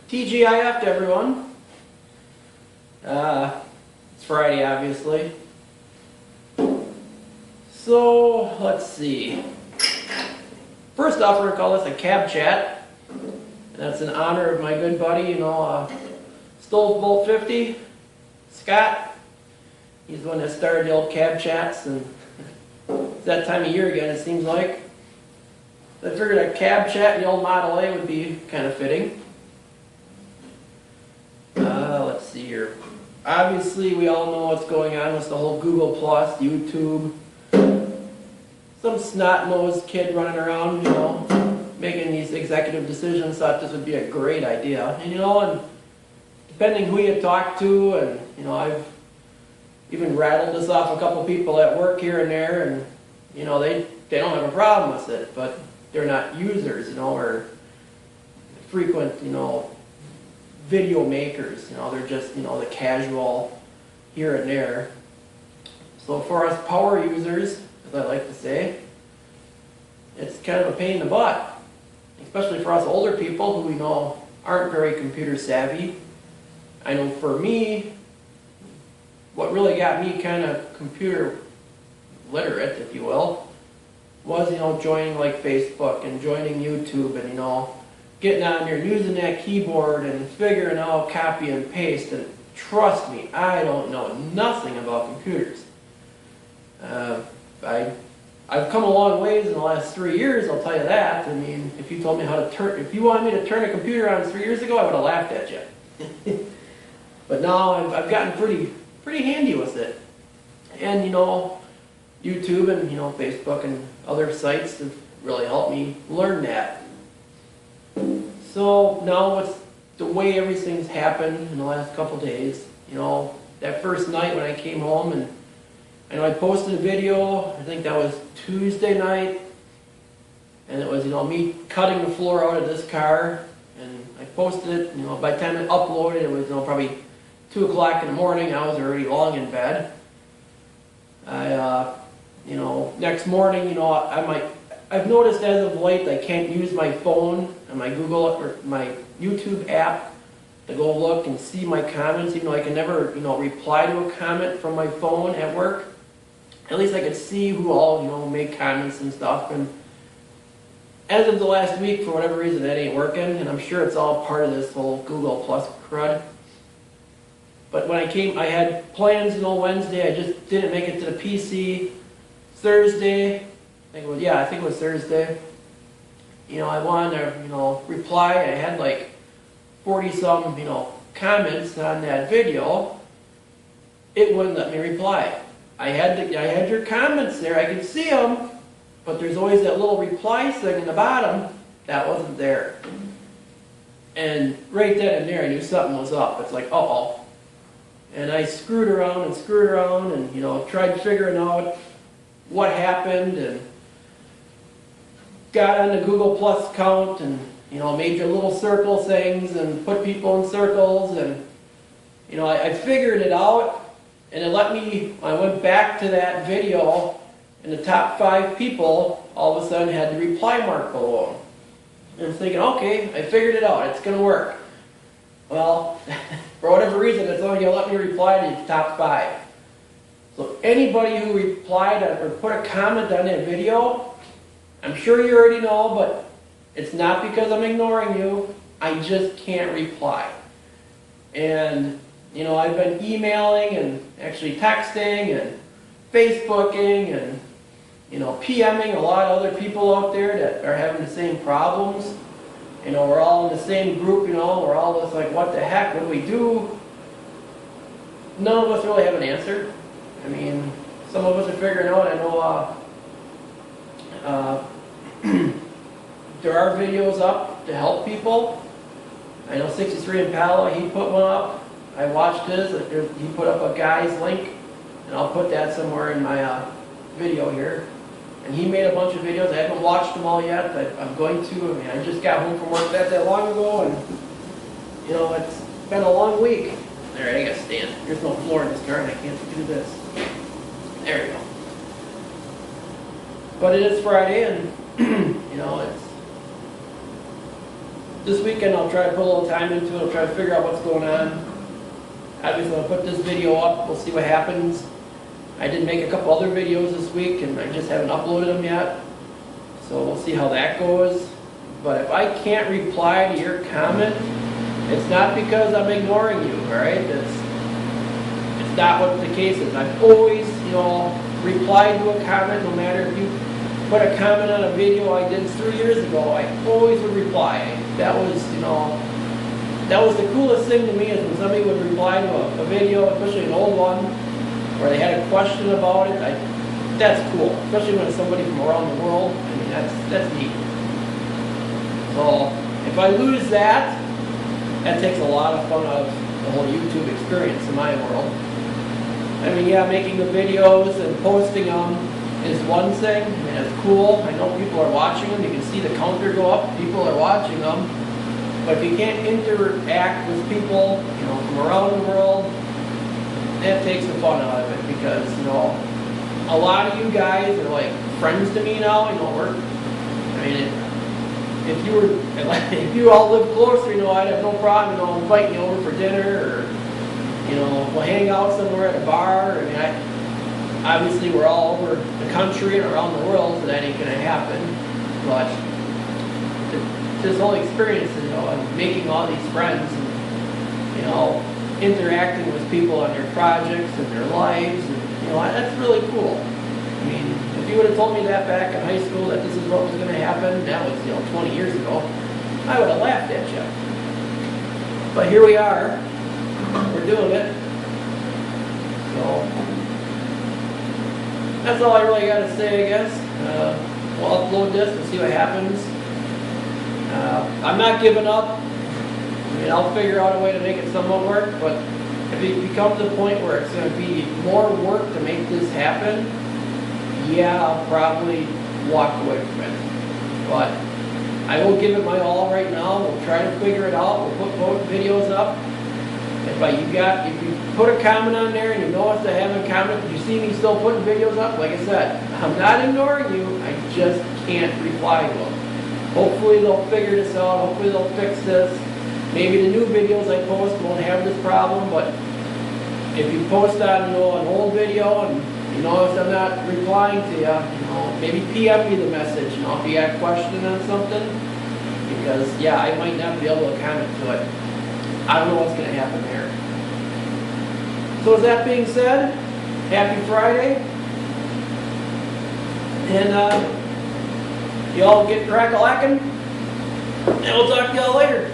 TGIF to everyone. It's Friday, obviously. So, let's see. First off, we're going to call this a cab chat. And that's in honor of my good buddy, Stoles Bolt 50, Scott. He's the one that started the old cab chats, and it's that time of year again, it seems like. I figured a cab chat in the old Model A would be kind of fitting. Let's see here. Obviously, we all know what's going on with the whole Google Plus, YouTube. Some snot-nosed kid running around, making these executive decisions, thought this would be a great idea. And depending who you talk to, and I've even rattled this off a couple people at work here and there, and they don't have a problem with it, but they're not users, or frequent, video makers. They're just, the casual here and there. So for us power users, as I like to say, it's kind of a pain in the butt, especially for us older people who we know aren't very computer savvy. I know for me, what really got me kind of computer literate, if you will, was, joining like Facebook and joining YouTube and, getting on there, using that keyboard and figuring out copy and paste. And trust me, I don't know nothing about computers. I've come a long ways in the last 3 years, I'll tell you that. I mean, if you told me if you wanted me to turn a computer on 3 years ago, I would have laughed at you. But now I've gotten pretty handy with it. And, YouTube and, Facebook and other sites have really helped me learn that. So now what's the way everything's happened in the last couple days, that first night when I came home, and I posted a video, I think that was Tuesday night, and it was, me cutting the floor out of this car, and I posted it, by the time I uploaded it was, probably 2 o'clock in the morning. I was already long in bed. Next morning, I've noticed as of late I can't use my phone and my Google or my YouTube app to go look and see my comments, even though I can never, reply to a comment from my phone at work. At least I could see who all, made comments and stuff. And as of the last week, for whatever reason, that ain't working, and I'm sure it's all part of this whole Google Plus crud. But when I had plans, Wednesday, I just didn't make it to the PC. Thursday, I think it was Thursday. I wanted to, reply. I had like 40-some, comments on that video. It wouldn't let me reply. I had your comments there. I could see them, but there's always that little reply thing in the bottom that wasn't there. And right then and there, I knew something was up. It's like, uh-oh. And I screwed around and, tried figuring out what happened, and got on the Google Plus account and, made your little circle things and put people in circles, and, I figured it out, and it let me, I went back to that video, and the top 5 people all of a sudden had the reply mark below them. And I'm thinking, okay, I figured it out, it's going to work. Well, for whatever reason, it's only going to let me reply to the top 5. So anybody who replied or put a comment on that video, I'm sure you already know, but it's not because I'm ignoring you. I just can't reply. And, I've been emailing and actually texting and Facebooking and, PMing a lot of other people out there that are having the same problems. We're all in the same group, we're all just like, what the heck, what do we do? None of us really have an answer. I mean, some of us are figuring out. I know there are videos up to help people. I know 63 Impala, he put one up. I watched his. He put up a guy's link, and I'll put that somewhere in my video here. And he made a bunch of videos. I haven't watched them all yet, but I'm going to. I mean, I just got home from work not that long ago, and it's been a long week. All right, I got to stand. There's no floor in this car, and I can't do this. There we go. But it is Friday, and it's this weekend I'll try to put a little time into it, I'll try to figure out what's going on. Obviously I'll put this video up, we'll see what happens. I did make a couple other videos this week and I just haven't uploaded them yet. So we'll see how that goes. But if I can't reply to your comment, it's not because I'm ignoring you, alright? It's not what the case is. I've always, replied to a comment, no matter if you put a comment on a video I did 3 years ago, I always would reply. That was, that was the coolest thing to me, is when somebody would reply to a video, especially an old one, where they had a question about it. That's cool, especially when it's somebody from around the world. I mean, that's neat. So if I lose that, that takes a lot of fun out of the whole YouTube experience in my world. I mean, yeah, making the videos and posting them is one thing. I mean, it's cool. I know people are watching them. You can see the counter go up. People are watching them. But if you can't interact with people, from around the world, that takes the fun out of it, because, a lot of you guys are like friends to me now. If you all live closer, I'd have no problem, inviting you over for dinner, or, we'll hang out somewhere at a bar. I mean, obviously we're all over the country and around the world, so that ain't gonna happen. But this whole experience, and making all these friends, and, interacting with people on their projects and their lives, and, that's really cool. I mean, if you would have told me that back in high school, that this is what was going to happen, that was, 20 years ago, I would have laughed at you. But here we are, we're doing it. So, that's all I really got to say, I guess. We'll upload this and see what happens. I'm not giving up. I mean, I'll figure out a way to make it somewhat work, but if it becomes a point where it's going to be more work to make this happen, yeah, I'll probably walk away from it. But I will give it my all right now. We'll try to figure it out. We'll put both videos up. If you put a comment on there and you notice I haven't commented, you see me still putting videos up, like I said, I'm not ignoring you, I just can't reply to them. Hopefully they'll figure this out, hopefully they'll fix this. Maybe the new videos I post won't have this problem, but if you post on, an old video and you notice I'm not replying to you, maybe PM me the message, if you got a question on something, because, yeah, I might not be able to comment to it. I don't know what's going to happen there. So with that being said, happy Friday. And y'all get crack-a-lackin', and we'll talk to y'all later.